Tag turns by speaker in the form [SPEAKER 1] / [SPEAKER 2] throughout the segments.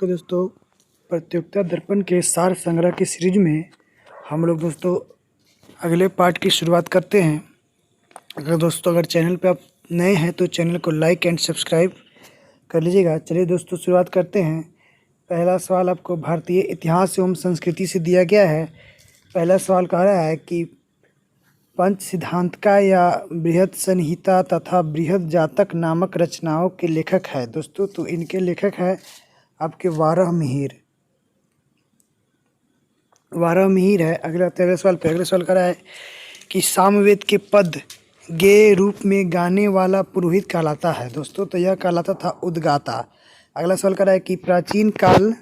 [SPEAKER 1] आपके दोस्तों प्रतियोगिता दर्पण के सार संग्रह की सीरीज में हम लोग दोस्तों अगले पार्ट की शुरुआत करते हैं। अगर चैनल पे आप नए हैं तो चैनल को लाइक एंड सब्सक्राइब कर लीजिएगा। चलिए दोस्तों शुरुआत करते हैं। पहला सवाल आपको भारतीय इतिहास एवं संस्कृति से दिया गया है। पहला सवाल कह रहा है कि पंच सिद्धांतिका या बृहद संहिता तथा बृहद जातक नामक रचनाओं के लेखक है दोस्तों। तो इनके लेखक है आपके वाराह मिहिर है। अगला सवाल कह रहा है कि सामवेद के पद गेय रूप में गाने वाला पुरोहित कहलाता है दोस्तों। तो यह कहलाता था उद्गाता। अगला सवाल कह रहा है कि प्राचीन काल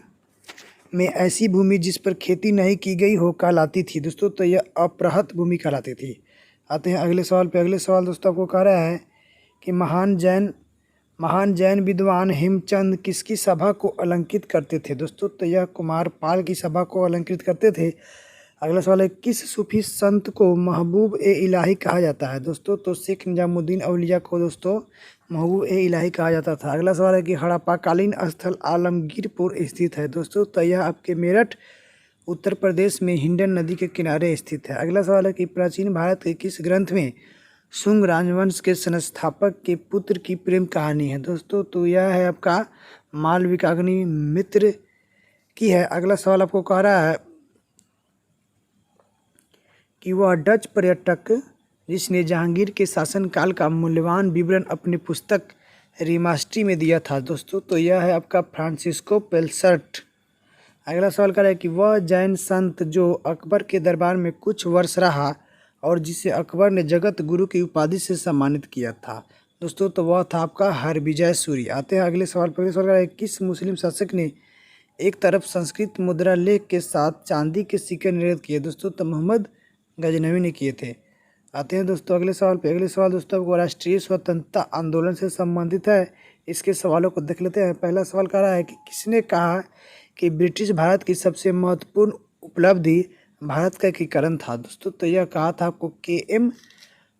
[SPEAKER 1] में ऐसी भूमि जिस पर खेती नहीं की गई हो कहलाती थी दोस्तों। तो यह अपृहत भूमि कहलाती थी। आते हैं अगले सवाल पे। अगले सवाल दोस्तों आपको कह रहा है कि महान जैन विद्वान हेमचंद किसकी सभा को अलंकृत करते थे दोस्तों। तो यह कुमारपाल की सभा को अलंकृत करते थे। अगला सवाल है किस सूफी संत को महबूब ए इलाही कहा जाता है दोस्तों। तो शेख निजामुद्दीन औलिया को दोस्तों महबूब ए इलाही कहा जाता था। अगला सवाल है कि हड़प्पाकालीन स्थल आलमगीरपुर स्थित है दोस्तों। तो यह आपके मेरठ उत्तर प्रदेश में हिंडन नदी के किनारे स्थित है। अगला सवाल है कि प्राचीन भारत के किस ग्रंथ में शुंग राजवंश के संस्थापक के पुत्र की प्रेम कहानी है दोस्तों। तो यह है आपका मालविकाग्नि मित्र की है। अगला सवाल आपको कह रहा है कि वह डच पर्यटक जिसने जहांगीर के शासनकाल का मूल्यवान विवरण अपनी पुस्तक रिमास्ट्री में दिया था दोस्तों। तो यह है आपका फ्रांसिस्को पेल्सर्ट। अगला सवाल कर रहा है कि वह जैन संत जो अकबर के दरबार में कुछ वर्ष रहा और जिसे अकबर ने जगत गुरु की उपाधि से सम्मानित किया था दोस्तों। तो वह था आपका हरविजय सूरी। आते हैं अगले सवाल पर। अगले सवाल कर रहा है किस मुस्लिम शासक ने एक तरफ संस्कृत मुद्रा लेख के साथ चांदी के सिक्के निर्मित किए दोस्तों। तो मोहम्मद गजनवी ने किए थे। आते हैं दोस्तों अगले सवाल पे। अगले सवाल दोस्तों आपको राष्ट्रीय स्वतंत्रता आंदोलन से संबंधित है। इसके सवालों को देख लेते हैं। पहला सवाल कह रहा है कि किसने कहा कि ब्रिटिश भारत की सबसे महत्वपूर्ण उपलब्धि भारत का एकीकरण था दोस्तों। तो यह कहा था आपको के.एम.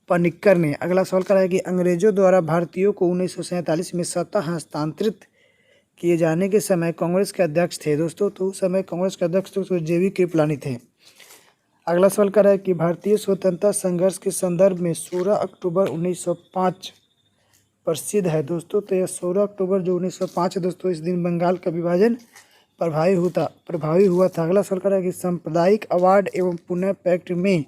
[SPEAKER 1] पनिक्कर ने। अगला सवाल कह रहा है कि अंग्रेजों द्वारा भारतीयों को 1947 में सत्ता हस्तांतरित किए जाने के समय कांग्रेस के अध्यक्ष थे दोस्तों। तो उस समय कांग्रेस के अध्यक्ष तो जे.वी. कृपलानी थे। अगला सवाल कर रहा है कि भारतीय स्वतंत्रता संघर्ष के संदर्भ में 16 अक्टूबर 1905 प्रसिद्ध है दोस्तों। तो यह 16 अक्टूबर जो 1905 है दोस्तों, इस दिन बंगाल का विभाजन प्रभावी हुआ था। अगला सवाल कर रहा है कि सांप्रदायिक अवार्ड एवं पुनः पैक्ट में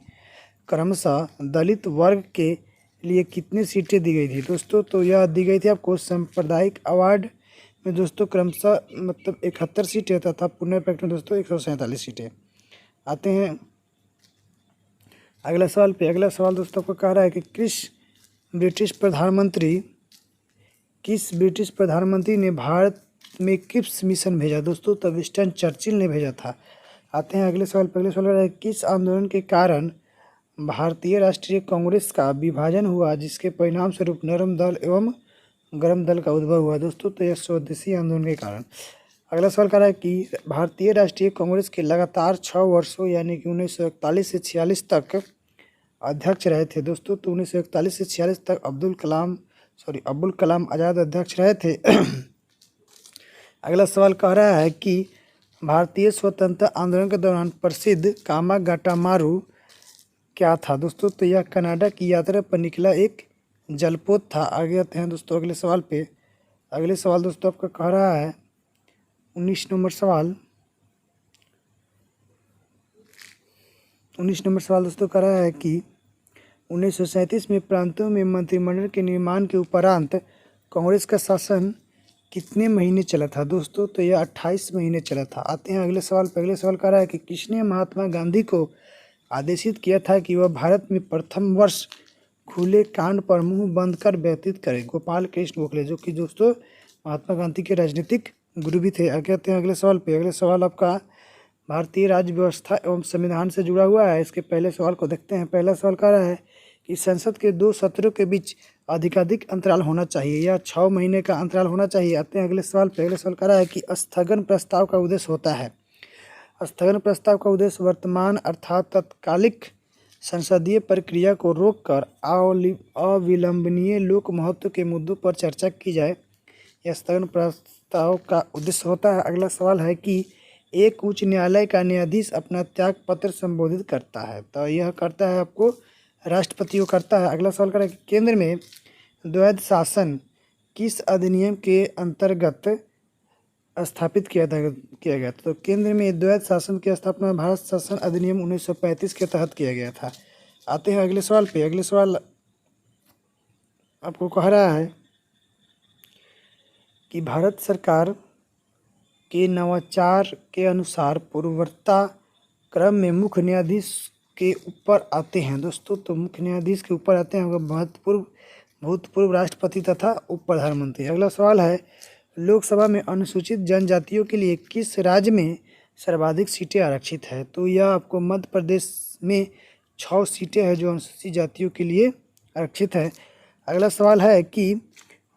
[SPEAKER 1] क्रमशः दलित वर्ग के लिए कितनी सीटें दी गई थी दोस्तों। तो यह दी गई थी आपको सांप्रदायिक अवार्ड में दोस्तों क्रमशः 71 सीटें तथा पुनः पैक्ट में दोस्तों 147 सीटें। आते हैं अगला सवाल पे। अगला सवाल दोस्तों को कह रहा है कि किस ब्रिटिश प्रधानमंत्री ने भारत में क्रिप्स मिशन भेजा दोस्तों। तो विंस्टन चर्चिल ने भेजा था। आते हैं अगले सवाल पर। अगले सवाल है किस आंदोलन के कारण भारतीय राष्ट्रीय कांग्रेस का विभाजन हुआ जिसके परिणाम स्वरूप नरम दल एवं गरम दल का उद्भव हुआ दोस्तों। तो यह स्वदेशी आंदोलन के कारण। अगला सवाल कह रहा है कि भारतीय राष्ट्रीय कांग्रेस के लगातार 6 वर्षों यानी कि 1941 से 46 तक अध्यक्ष रहे थे दोस्तों। तो 1941 से 46 तक अब्दुल कलाम आज़ाद अध्यक्ष रहे थे। अगला सवाल कह रहा है कि भारतीय स्वतंत्रता आंदोलन के दौरान प्रसिद्ध कामागाटामारू क्या था दोस्तों। तो यह कनाडा की यात्रा पर निकला एक जलपोत था। आगे आते हैं दोस्तों अगले सवाल पे। अगले सवाल दोस्तों आपका कह रहा है 19 नंबर सवाल दोस्तों कह रहा है कि 1937 में प्रांतों में मंत्रिमंडल के निर्माण के उपरांत कांग्रेस का शासन कितने महीने चला था दोस्तों। तो यह 28 महीने चला था। आते हैं अगले सवाल पर। अगले सवाल कह रहा है कि किसने महात्मा गांधी को आदेशित किया था कि वह भारत में प्रथम वर्ष खुले कांड पर मुंह बंद कर व्यतीत करें। गोपाल कृष्ण गोखले जो कि दोस्तों महात्मा गांधी के राजनीतिक गुरु भी थे। आगे आते हैं अगले सवाल पे। अगले सवाल आपका भारतीय राज्य व्यवस्था एवं संविधान से जुड़ा हुआ है। इसके पहले सवाल को देखते हैं। पहला सवाल कह रहा है कि संसद के 2 सत्रों के बीच अधिकाधिक अंतराल होना चाहिए या 6 महीने का अंतराल होना चाहिए। आते हैं अगले सवाल पे। अगले सवाल कह रहा है कि स्थगन प्रस्ताव का उद्देश्य होता है। स्थगन प्रस्ताव का उद्देश्य वर्तमान अर्थात तत्कालिक संसदीय प्रक्रिया को रोककर अविलंबनीय लोक महत्व के मुद्दों पर चर्चा की जाए। यह स्थगन प्रस्ताव का उद्देश्य होता है। अगला सवाल है कि एक उच्च न्यायालय का न्यायाधीश अपना त्याग पत्र संबोधित करता है, तो यह करता है आपको राष्ट्रपति को करता है। अगला सवाल करें कि केंद्र में द्वैध शासन किस अधिनियम के अंतर्गत स्थापित किया गया था? तो केंद्र में द्वैध शासन की स्थापना भारत शासन अधिनियम 1935 के तहत किया गया था। आते हैं अगले सवाल पे। अगले सवाल आपको कह रहा है कि भारत सरकार के नवाचार के अनुसार पूर्ववर्ती क्रम में मुख्य न्यायाधीश के ऊपर आते हैं दोस्तों। तो मुख्य न्यायाधीश के ऊपर आते हैं भूतपूर्व राष्ट्रपति तथा उप प्रधानमंत्री। अगला सवाल है लोकसभा में अनुसूचित जनजातियों के लिए किस राज्य में सर्वाधिक सीटें आरक्षित है? तो यह आपको मध्य प्रदेश में 6 सीटें हैं जो अनुसूचित जातियों के लिए आरक्षित है। अगला सवाल है कि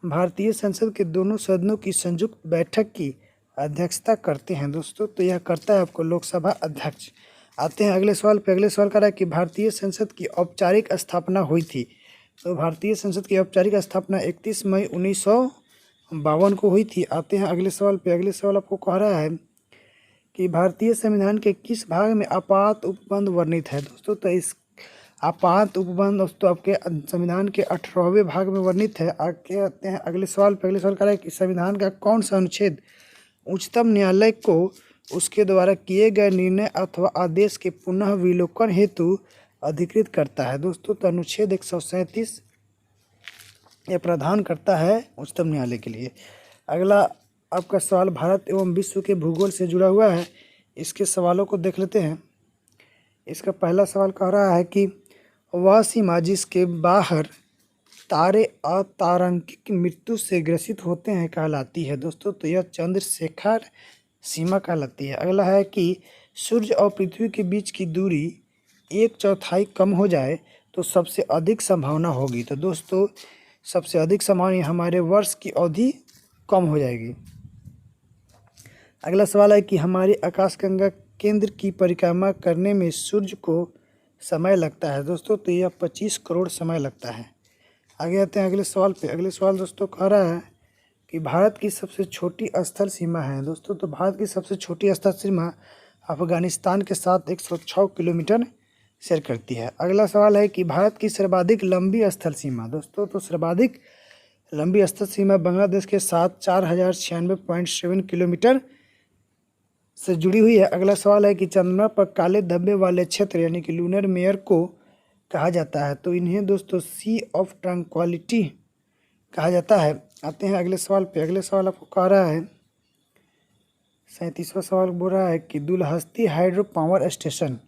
[SPEAKER 1] भारतीय संसद के दोनों सदनों की संयुक्त बैठक की अध्यक्षता करते हैं दोस्तों। तो यह करता है आपको लोकसभा अध्यक्ष। आते हैं अगले सवाल पे। अगले सवाल का है कि भारतीय संसद की औपचारिक स्थापना हुई थी। तो भारतीय संसद की औपचारिक स्थापना 31 मई 1952 को हुई थी। आते हैं अगले सवाल पे। अगले सवाल आपको कह रहा है कि भारतीय संविधान के किस भाग में आपात उपबंध वर्णित है दोस्तों? तो इस आपात उपबंध दोस्तों आपके संविधान के 18वें भाग में वर्णित है। आगे आते हैं अगले सवाल पे। अगले सवाल कह रहा है कि संविधान का कौन सा अनुच्छेद उच्चतम न्यायालय को उसके द्वारा किए गए निर्णय अथवा आदेश के पुनः विलोकन हेतु अधिकृत करता है दोस्तों? तो अनुच्छेद 137 यह प्रदान करता है उच्चतम न्यायालय के लिए। अगला आपका सवाल भारत एवं विश्व के भूगोल से जुड़ा हुआ है। इसके सवालों को देख लेते हैं। इसका पहला सवाल कह रहा है कि वह सीमा जिसके बाहर तारे अतारांकिक मृत्यु से ग्रसित होते हैं कहलाती है दोस्तों? तो यह चंद्रशेखर सीमा कहलाती है। अगला है कि सूर्य और पृथ्वी के बीच की दूरी 1/4 कम हो जाए तो सबसे अधिक संभावना होगी। तो दोस्तों सबसे अधिक संभावना हमारे वर्ष की अवधि कम हो जाएगी। अगला सवाल है कि हमारी आकाशगंगा केंद्र की परिक्रमा करने में सूर्य को समय लगता है दोस्तों? तो यह 25 करोड़ समय लगता है। आगे आते हैं अगले सवाल पे। अगले सवाल दोस्तों कह रहा है कि भारत की सबसे छोटी स्थल सीमा है दोस्तों। तो भारत की सबसे छोटी स्थल सीमा अफगानिस्तान के साथ 106 किलोमीटर शेयर करती है। अगला सवाल है कि भारत की सर्वाधिक लंबी स्थल सीमा दोस्तों? तो सर्वाधिक लंबी स्थल सीमा बांग्लादेश के साथ 4096.7 किलोमीटर से जुड़ी हुई है। अगला सवाल है कि चंद्रमा पर काले धब्बे वाले क्षेत्र यानी कि लूनर मेयर को कहा जाता है? तो इन्हें दोस्तों सी ऑफ ट्रैंक्विलिटी कहा जाता है। आते हैं अगले सवाल पे। अगले सवाल आपको कह रहा है 37वां सवाल बोल रहा है कि दुलहस्ती हाइड्रो पावर स्टेशन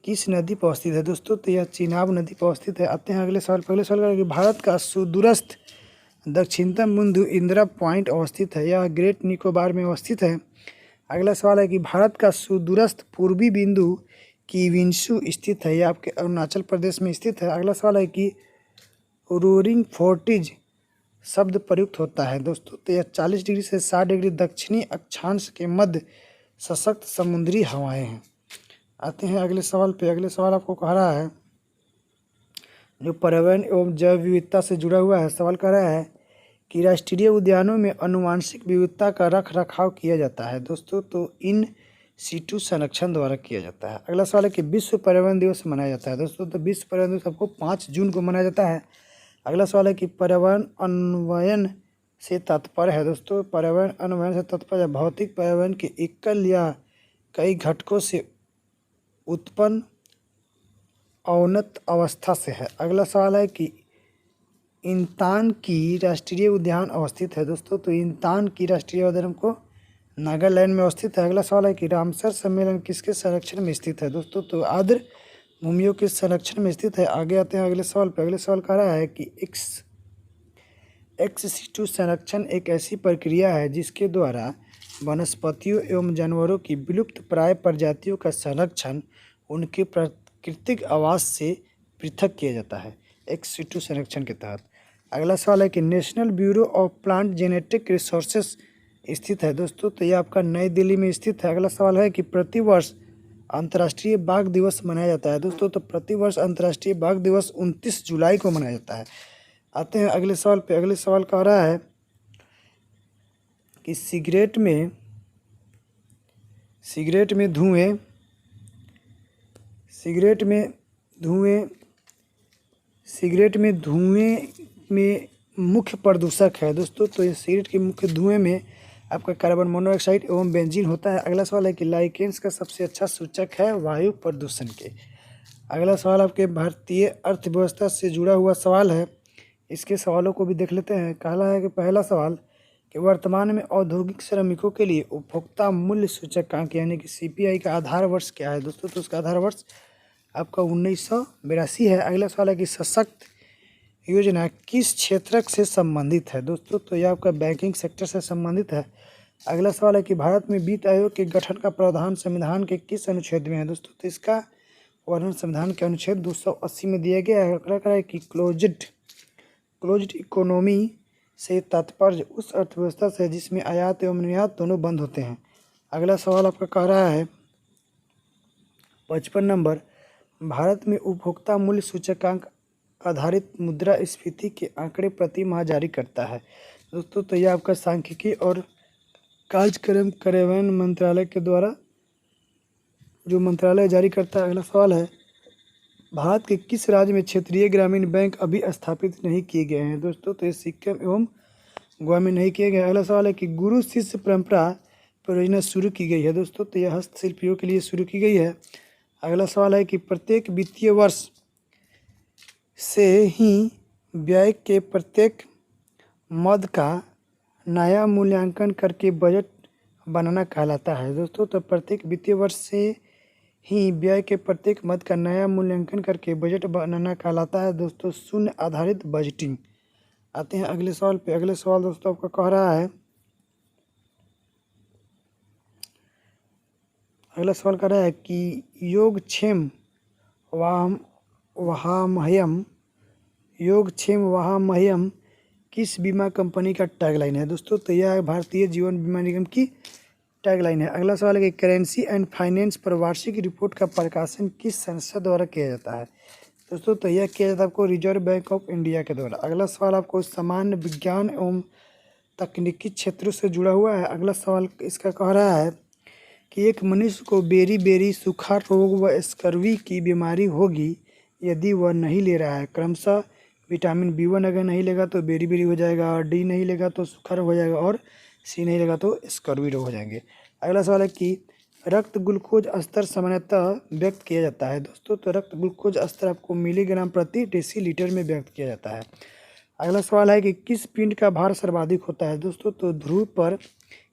[SPEAKER 1] किस नदी पर अवस्थित है दोस्तों? तो यह चिनाब नदी पर अवस्थित है। आते हैं अगले सवाल पे। अगले सवाल है कि भारत का सुदूरस्थ दक्षिणतम बिंदु इंदिरा पॉइंट अवस्थित है। यह ग्रेट निकोबार में अवस्थित है। अगला सवाल है कि भारत का सुदूरस्थ पूर्वी बिंदु किविंशु स्थित है। यह आपके अरुणाचल प्रदेश में स्थित है। अगला सवाल है कि रोरिंग फोर्टिज शब्द प्रयुक्त होता है दोस्तों? तो यह 40 डिग्री से 60 डिग्री दक्षिणी अक्षांश के मध्य सशक्त समुद्री हवाएं हैं। आते हैं अगले सवाल पे। अगले सवाल आपको कह रहा है जो पर्यावरण एवं जैव विविधता से जुड़ा हुआ है। सवाल कह रहा है कि राष्ट्रीय उद्यानों में अनुवांशिक विविधता का रख रखाव किया जाता है दोस्तों? तो इन सीटू संरक्षण द्वारा किया जाता है। अगला सवाल है कि विश्व पर्यावरण दिवस मनाया जाता है दोस्तों? तो विश्व पर्यावरण दिवस आपको 5 जून को मनाया जाता है। अगला सवाल है कि पर्यावरण अन्वयन से तात्पर्य है दोस्तों? पर्यावरण अन्वयन से तात्पर्य भौतिक पर्यावरण के एकल या कई घटकों से उत्पन्न अवनत अवस्था से है। अगला सवाल है कि इंतान की राष्ट्रीय उद्यान अवस्थित है दोस्तों? तो इंतान की राष्ट्रीय उद्यान को नागालैंड में अवस्थित है। अगला सवाल है कि रामसर सम्मेलन किसके संरक्षण में स्थित है दोस्तों? तो आर्द्र भूमियों के संरक्षण में स्थित है। आगे आते हैं अगले सवाल पर। अगले सवाल कह रहा है कि एक्स सीटू संरक्षण एक ऐसी प्रक्रिया है जिसके द्वारा वनस्पतियों एवं जानवरों की विलुप्त प्राय प्रजातियों का संरक्षण उनके प्राकृतिक आवास से पृथक किया जाता है एक्स सीटू संरक्षण के तहत। अगला सवाल है कि national bureau of plant genetic resources स्थित है दोस्तों? तो यह आपका नई दिल्ली में स्थित है। अगला सवाल है कि प्रतिवर्ष अंतर्राष्ट्रीय बाघ दिवस मनाया जाता है दोस्तों? तो प्रतिवर्ष अंतर्राष्ट्रीय बाघ दिवस 29 जुलाई को मनाया जाता है। आते हैं अगले सवाल पे। अगले सवाल कह रहा है कि सिगरेट में धुएं में मुख्य प्रदूषक है दोस्तों। तो ये सिगरेट के मुख्य धुएं में आपका कार्बन मोनोऑक्साइड एवं बेंजीन होता है। अगला सवाल है कि लाइकेंस का सबसे अच्छा सूचक है वायु प्रदूषण के। अगला सवाल आपके भारतीय अर्थव्यवस्था से जुड़ा हुआ सवाल है, इसके सवालों को भी देख लेते हैं। कहला है कि पहला सवाल कि वर्तमान में औद्योगिक श्रमिकों के लिए उपभोक्ता मूल्य सूचकांक यानी कि CPI का आधार वर्ष क्या है दोस्तों। तो उसका आधार वर्ष आपका 1982 है। अगला सवाल है कि सशक्त योजना किस क्षेत्र से संबंधित है दोस्तों। तो यह आपका बैंकिंग सेक्टर से संबंधित है। अगला सवाल है कि भारत में वित्त आयोग के गठन का प्रावधान संविधान के किस अनुच्छेद में है दोस्तों। तो इसका वर्णन संविधान के अनुच्छेद 280 में दिया गया है। अगला है कि क्लोज्ड इकोनॉमी से तात्पर्य उस अर्थव्यवस्था से जिसमें आयात एवं निर्यात दोनों बंद होते हैं। अगला सवाल आपका कह रहा है 55 नंबर, भारत में उपभोक्ता मूल्य सूचकांक आधारित मुद्रास्फीति के आंकड़े प्रति माह जारी करता है दोस्तों। तो यह आपका सांख्यिकी और कार्यक्रम कार्यान्वयन मंत्रालय के द्वारा जो मंत्रालय जारी करता है। अगला सवाल है भारत के किस राज्य में क्षेत्रीय ग्रामीण बैंक अभी स्थापित नहीं किए गए हैं दोस्तों। तो ये सिक्किम एवं गोवा में नहीं किए गए। अगला सवाल है कि गुरु शिष्य परंपरा परियोजना शुरू की गई है दोस्तों। तो यह हस्तशिल्पियों के लिए शुरू की गई है। अगला सवाल है कि प्रत्येक वित्तीय वर्ष से ही व्यय के प्रत्येक मद का नया मूल्यांकन करके बजट बनाना कहलाता है दोस्तों। तो प्रत्येक वित्तीय वर्ष से ही व्यय के प्रत्येक मद का नया मूल्यांकन करके बजट बनाना कहलाता है दोस्तों शून्य आधारित बजटिंग। आते हैं अगले सवाल पे। अगले सवाल दोस्तों आपका कह रहा है, अगला सवाल कह रहा है कि योगक्षेम वहामह्यम किस बीमा कंपनी का टैगलाइन है दोस्तों। तो यह भारतीय जीवन बीमा निगम की टैगलाइन है। अगला सवाल है कि करेंसी एंड फाइनेंस पर वार्षिक रिपोर्ट का प्रकाशन किस संस्था द्वारा किया जाता है दोस्तों। तो यह किया जाता है आपको रिजर्व बैंक ऑफ इंडिया के द्वारा। अगला सवाल आपको सामान्य विज्ञान एवं तकनीकी क्षेत्रों से जुड़ा हुआ है। अगला सवाल इसका कह रहा है कि एक मनुष्य को बेरी सूखा रोग व स्कर्वी की बीमारी होगी यदि वह नहीं ले रहा है क्रमशः विटामिन B1 अगर नहीं लेगा तो बेरी हो जाएगा, और D नहीं लेगा तो सूखा रोग हो जाएगा, और C नहीं लेगा तो स्कर्वी रोग हो जाएंगे। अगला सवाल है कि रक्त ग्लूकोज स्तर सामान्यतः व्यक्त किया जाता है दोस्तों। तो रक्त ग्लूकोज स्तर आपको मिलीग्राम प्रति डेसीलीटर में व्यक्त किया जाता है। अगला सवाल है कि किस पिंड का भार सर्वाधिक होता है दोस्तों। तो ध्रुव पर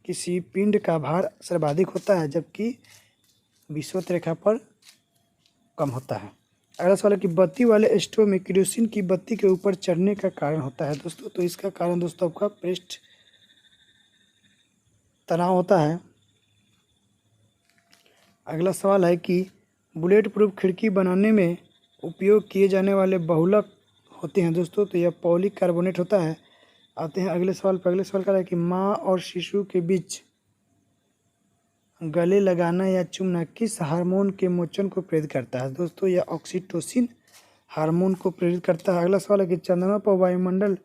[SPEAKER 1] किसी पिंड का भार सर्वाधिक होता है जबकि विषुवत रेखा पर कम होता है। अगला सवाल है कि बत्ती वाले स्टोव में केरोसिन की बत्ती के ऊपर चढ़ने का कारण होता है दोस्तों। तो इसका कारण दोस्तों आपका पृष्ठ तनाव होता है। अगला सवाल है कि बुलेट प्रूफ खिड़की बनाने में उपयोग किए जाने वाले बहुलक होते हैं दोस्तों। तो यह पॉलिक कार्बोनेट होता है। आते हैं अगले सवाल पर। अगले सवाल का है कि माँ और शिशु के बीच गले लगाना या चूमना किस हार्मोन के मोचन को प्रेरित करता है दोस्तों। यह ऑक्सीटोसिन हार्मोन को प्रेरित करता है। अगला सवाल है कि चंद्रमा पर वायुमंडल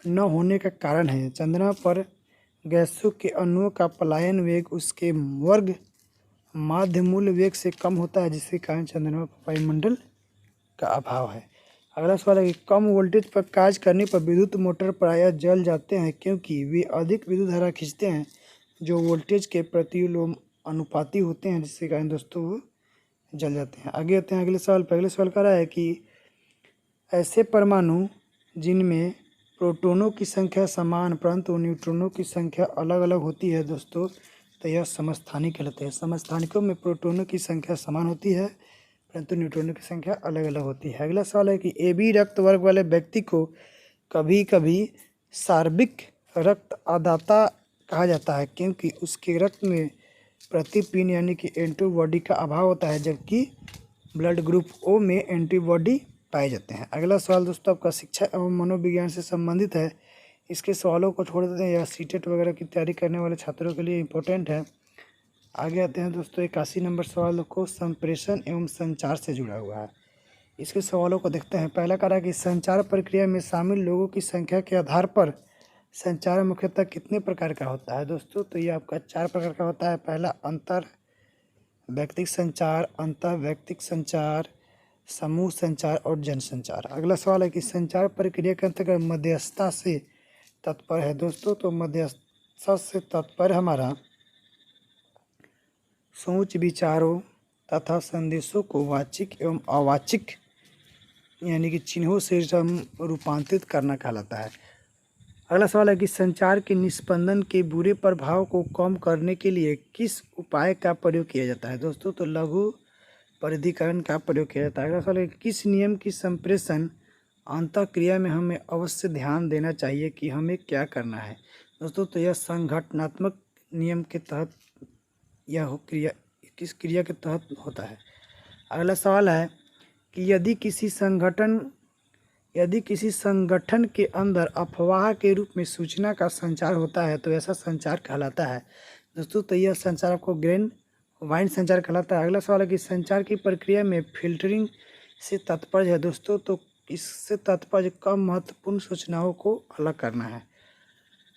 [SPEAKER 1] न होने का कारण है। चंद्रमा पर गैसों के अणुओं का पलायन वेग उसके वर्ग माध्य मूल वेग से कम होता है जिसके कारण चंद्रमा पर वायुमंडल का अभाव है। अगला सवाल है कि कम वोल्टेज पर कार्य करने पर विद्युत मोटर प्रायः जल जाते हैं क्योंकि वे अधिक विद्युत धारा खींचते हैं जो वोल्टेज के अनुपाती होते हैं जिसके कारण दोस्तों वो जल जाते हैं। आगे आते हैं अगले सवाल पर। अगले सवाल कह रहा है कि ऐसे परमाणु जिनमें प्रोटॉनों की संख्या समान परंतु न्यूट्रॉनों की संख्या अलग अलग होती है दोस्तों। तो यह समस्थानिक कहलाते हैं। समस्थानिकों में प्रोटॉनों की संख्या समान होती है परंतु न्यूट्रॉनों की संख्या अलग अलग होती है। अगला सवाल है कि AB रक्त वर्ग वाले व्यक्ति को कभी कभी सार्बिक रक्त आदाता कहा जाता है क्योंकि उसके रक्त में प्रतिपिन यानी कि एंटीबॉडी का अभाव होता है जबकि ब्लड ग्रुप O में एंटीबॉडी पाए जाते हैं। अगला सवाल दोस्तों आपका शिक्षा एवं मनोविज्ञान से संबंधित है। इसके सवालों को छोड़ देते हैं, यह सीटेट वगैरह की तैयारी करने वाले छात्रों के लिए इम्पोर्टेंट है। आगे आते हैं दोस्तों 81 नंबर सवाल को संप्रेषण एवं संचार से जुड़ा हुआ है। इसके सवालों को देखते हैं। पहला कह रहा है कि संचार प्रक्रिया में शामिल लोगों की संख्या के आधार पर संचार मुख्यतः कितने प्रकार का होता है दोस्तों? तो ये आपका 4 प्रकार का होता है। पहला अंतर व्यक्तिक संचार, अंतः व्यक्तिक संचार, समूह संचार और जनसंचार। अगला सवाल है कि संचार प्रक्रिया के अंतर्गत मध्यस्थता से तात्पर्य है दोस्तों। तो मध्यस्थता से तात्पर्य हमारा सोच विचारों तथा संदेशों को वाचिक एवं अवाचिक यानी कि चिन्हों से रूपांतरित करना कहलाता है। अगला सवाल है कि संचार के निस्पंदन के बुरे प्रभाव को कम करने के लिए किस उपाय का प्रयोग किया जाता है दोस्तों? तो लघु परिधिकरण का प्रयोग किया जाता है। अगला सवाल है कि किस नियम की संप्रेषण अंतःक्रिया में हमें अवश्य ध्यान देना चाहिए कि हमें क्या करना है दोस्तों? तो यह संगठनात्मक नियम के तहत यह क्रिया किस क्रिया के तहत होता है। अगला सवाल है कि यदि किसी संगठन के अंदर अफवाह के रूप में सूचना का संचार होता है तो ऐसा संचार कहलाता है दोस्तों। तो यह संचार आपको ग्रेन वाइन संचार कहलाता है। अगला सवाल है कि संचार की प्रक्रिया में फिल्टरिंग से तात्पर्य है दोस्तों। तो इससे तात्पर्य कम महत्वपूर्ण सूचनाओं को अलग करना है।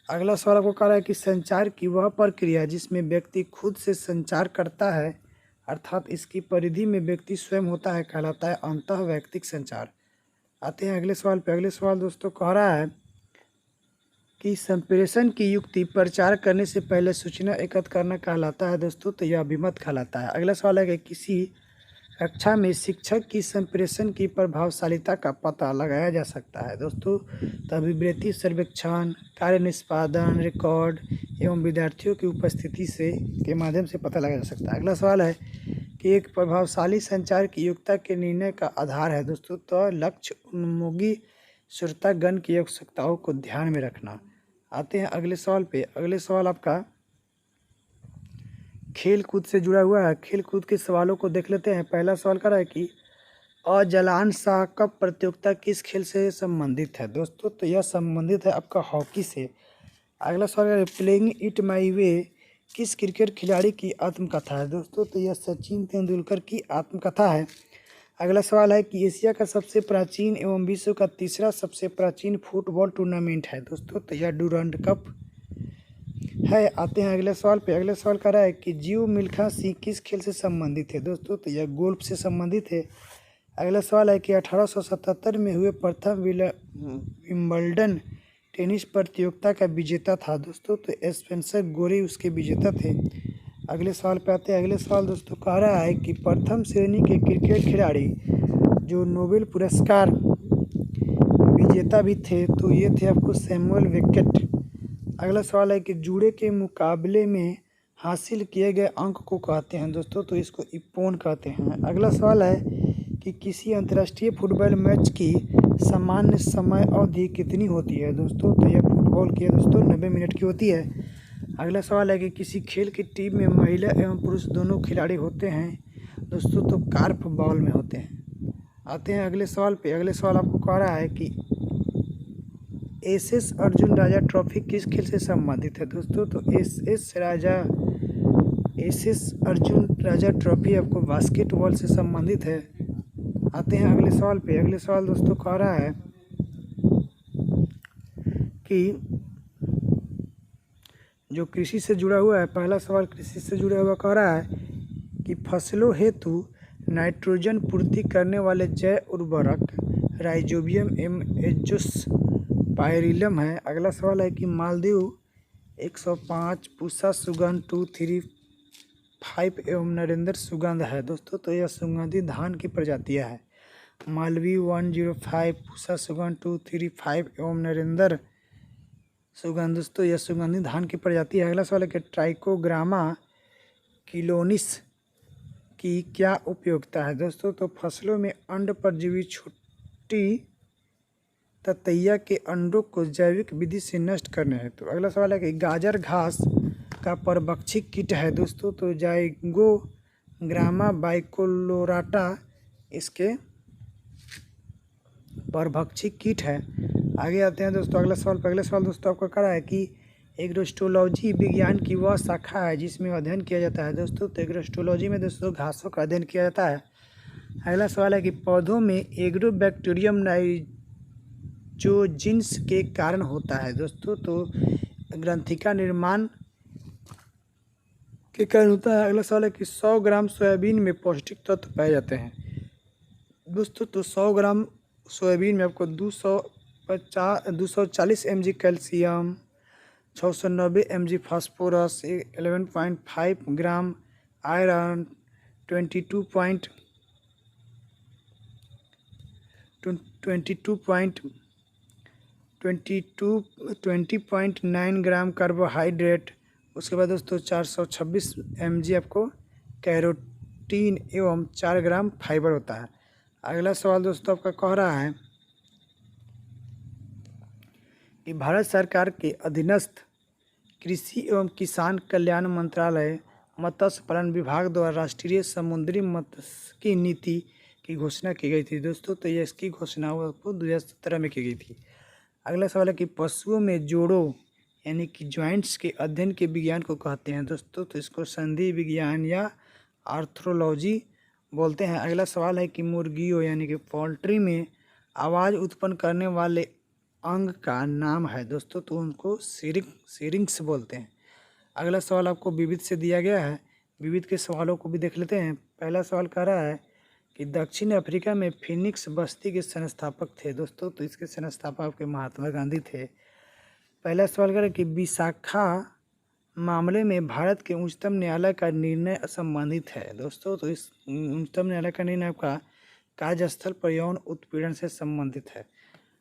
[SPEAKER 1] अगला सवाल आपको कह रहा है कि संचार की वह प्रक्रिया जिसमें व्यक्ति खुद से संचार करता है अर्थात इसकी परिधि में व्यक्ति स्वयं होता है कहलाता है अंतः व्यक्तिक संचार। आते हैं अगले सवाल पे। अगले सवाल दोस्तों कह रहा है कि संप्रेषण की युक्ति प्रचार करने से पहले सूचना एकत्र करना कहलाता है दोस्तों। तो यह अभिमत कहलाता है। अगला सवाल है कि किसी कक्षा में शिक्षक की संप्रेषण की प्रभावशीलता का पता लगाया जा सकता है दोस्तों। तो अभिवृत्ति सर्वेक्षण, कार्य निष्पादन, रिकॉर्ड एवं विद्यार्थियों की उपस्थिति से के माध्यम से पता लगाया जा सकता है। अगला सवाल है कि एक प्रभावशाली संचार की योग्यता के निर्णय का आधार है दोस्तों। तो लक्ष्य उन्मुखी श्रोतागण की आवश्यकताओं को ध्यान में रखना। आते हैं अगले सवाल पे। अगले सवाल आपका खेल कूद से जुड़ा हुआ है। खेल कूद के सवालों को देख लेते हैं। पहला सवाल कर रहा है कि अजलान शाह कप प्रतियोगिता किस खेल से संबंधित है दोस्तों? तो यह संबंधित है आपका हॉकी से। अगला सवाल है प्लेइंग इट माई वे किस क्रिकेट खिलाड़ी की आत्मकथा है दोस्तों? तो यह सचिन तेंदुलकर की आत्मकथा है। अगला सवाल है कि एशिया का सबसे प्राचीन एवं विश्व का तीसरा सबसे प्राचीन फुटबॉल टूर्नामेंट है दोस्तों। तो यह डूरंड कप है। आते हैं अगले सवाल पे। अगले सवाल कर रहा है कि जीव मिल्खा सिंह किस खेल से संबंधित है दोस्तों? तो यह गोल्फ से संबंधित है। अगला सवाल है कि 1877 में हुए प्रथम विंबलडन टेनिस प्रतियोगिता का विजेता था दोस्तों। तो स्पेंसर गोरे उसके विजेता थे। अगले सवाल पे आते हैं। अगले सवाल दोस्तों कह रहा है कि प्रथम श्रेणी के क्रिकेट खिलाड़ी जो नोबेल पुरस्कार विजेता भी थे तो ये थे आपको सैमुअल बेकेट। अगला सवाल है कि जूडे के मुकाबले में हासिल किए गए अंक को कहते हैं दोस्तों। तो इसको इप्पोन कहते हैं। अगला सवाल है कि किसी अंतर्राष्ट्रीय फुटबॉल मैच की सामान्य समय अवधि कितनी होती है दोस्तों? तो यह फुटबॉल की दोस्तों 90 मिनट की होती है। अगला सवाल है कि किसी खेल की टीम में महिला एवं पुरुष दोनों खिलाड़ी होते हैं दोस्तों। तो कार्प बॉल में होते हैं। आते हैं अगले सवाल पे। अगले सवाल आपको कह रहा है कि एस अर्जुन राजा ट्रॉफी किस खेल से संबंधित है दोस्तों? तो एस अर्जुन राजा ट्रॉफी आपको बास्केटबॉल से संबंधित है। आते हैं अगले सवाल पे। अगले सवाल दोस्तों कह रहा है कि जो कृषि से जुड़ा हुआ है। पहला सवाल कृषि से जुड़ा हुआ कह रहा है कि फसलों हेतु नाइट्रोजन पूर्ति करने वाले जैव उर्वरक राइजोबियम एजोस्पाइरिलम है। अगला सवाल है कि मालदीव 105, पूसा सुगंध 235 एवं नरेंद्र सुगंध है दोस्तों। तो यह सुगंधित धान की प्रजातियां है। मालवी 105, पूसा सुगंध 235 एवं नरेंद्र सुगंध दोस्तों यह सुगंधित धान की प्रजाति है। अगला सवाल है कि ट्राइकोग्रामा किलोनिस की क्या उपयोगिता है दोस्तों? तो फसलों में अंड परजीवी छोटी ततैया के अंडों को जैविक विधि से नष्ट करने हैं। तो अगला सवाल है कि गाजर घास का परभक्षी कीट है दोस्तों। तो जाइगोग्रामा बाइकोलोराटा इसके परभक्षी कीट है। आगे आते हैं दोस्तों अगला सवाल पर। अगला सवाल दोस्तों आपको कह रहा है कि एग्रोस्टोलॉजी विज्ञान की वह शाखा है जिसमें अध्ययन किया जाता है दोस्तों। तो एग्रोस्टोलॉजी में दोस्तों घासों का अध्ययन किया जाता है। अगला सवाल है कि पौधों में एग्रोबैक्टीरियम जो जीन्स के कारण होता है दोस्तों। तो ग्रंथिका निर्माण के कारण होता है। अगला सवाल है कि 100 ग्राम सोयाबीन में पौष्टिक तत्व पाए जाते हैं दोस्तों। तो 100 ग्राम सोयाबीन में आपको 240 mg कैल्शियम, 690 mg फास्फोरस, 11.5 ग्राम आयरन, 20.9 ग्राम कार्बोहाइड्रेट, उसके बाद दोस्तों 426 mg आपको कैरोटीन एवं 4 ग्राम फाइबर होता है। अगला सवाल दोस्तों आपका कह रहा है कि भारत सरकार के अधीनस्थ कृषि एवं किसान कल्याण मंत्रालय मत्स्य पालन विभाग द्वारा राष्ट्रीय समुद्री मत्स्यिकी नीति की घोषणा की गई थी दोस्तों। तो यह इसकी घोषणा आपको 2017 में की गई थी। अगला सवाल है कि पशुओं में जोड़ों यानी कि जॉइंट्स के अध्ययन के विज्ञान को कहते हैं दोस्तों। तो इसको संधि विज्ञान या आर्थ्रोलॉजी बोलते हैं। अगला सवाल है कि मुर्गियों यानी कि पोल्ट्री में आवाज़ उत्पन्न करने वाले अंग का नाम है दोस्तों। तो उनको सिरिंक्स बोलते हैं। अगला सवाल आपको विविध से दिया गया है, विविध के सवालों को भी देख लेते हैं। पहला सवाल कह रहा है कि दक्षिण अफ्रीका में फिनिक्स बस्ती के संस्थापक थे दोस्तों। तो इसके संस्थापक आपके महात्मा गांधी थे। पहला सवाल कह रहा है कि विशाखा मामले में भारत के उच्चतम न्यायालय का निर्णय असंबंधित है दोस्तों। तो इस उच्चतम न्यायालय का निर्णय आपका कार्यस्थल पर यौन उत्पीड़न से संबंधित है।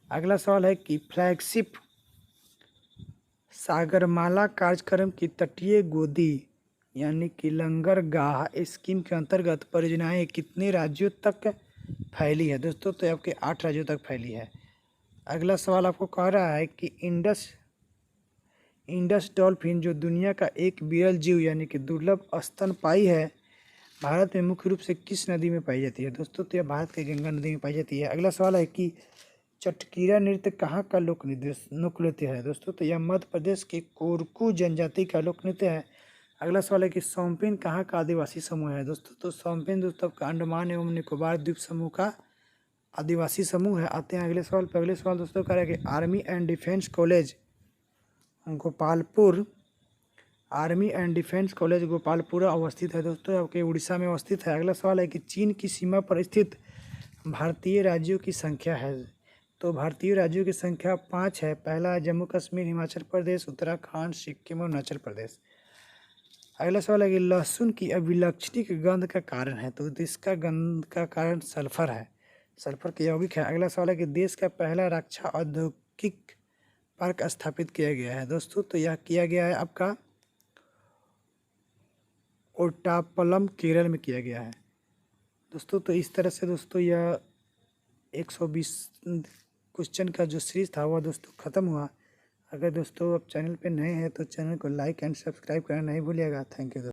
[SPEAKER 1] अगला सवाल है कि फ्लैगशिप सागरमाला कार्यक्रम की तटीय गोदी यानी कि लंगरगाह स्कीम के अंतर्गत परियोजनाएं कितने राज्यों तक फैली है दोस्तों। तो आपके 8 राज्यों तक फैली है। अगला सवाल आपको कह रहा है कि इंडस डॉल्फिन जो दुनिया का एक विरल जीव यानी कि दुर्लभ स्तनपायी है, भारत में मुख्य रूप से किस नदी में पाई जाती है दोस्तों। तो यह भारत के गंगा नदी में पाई जाती है। अगला सवाल है कि चटकीरा नृत्य कहाँ का लोक नृत्य है दोस्तों। तो यह मध्य प्रदेश के कोरकू जनजाति का लोक नृत्य है। अगला सवाल है कि सौंपिन कहाँ का आदिवासी समूह है दोस्तों। तो सौंपिन दोस्तों आपका अंडमान एवं निकोबार द्वीप समूह का आदिवासी समूह है। आते हैं अगले सवाल पर। अगले सवाल दोस्तों कह रहा है कि army and defence college Gopalpura अवस्थित है दोस्तों, आपके उड़ीसा में अवस्थित है। अगला सवाल है कि चीन की सीमा पर स्थित भारतीय राज्यों की संख्या है। तो भारतीय राज्यों की संख्या 5 है। पहला है जम्मू कश्मीर, हिमाचल प्रदेश, उत्तराखंड, सिक्किम और अरुणाचल प्रदेश। अगला सवाल है कि लहसुन की अभिलक्षणिक गंध का कारण है। तो इसका गंध का कारण सल्फर है, सल्फर के यौगिक है। अगला सवाल है कि देश का पहला रक्षा औद्योगिक पार्क स्थापित किया गया है दोस्तों। तो यह किया गया है आपका ओट्टापलम केरल में किया गया है दोस्तों। तो इस तरह से दोस्तों यह 120 क्वेश्चन का जो सीरीज था वह दोस्तों ख़त्म हुआ। अगर दोस्तों आप चैनल पे नए हैं तो चैनल को लाइक एंड सब्सक्राइब करना नहीं भूलिएगा। थैंक यू दोस्तों।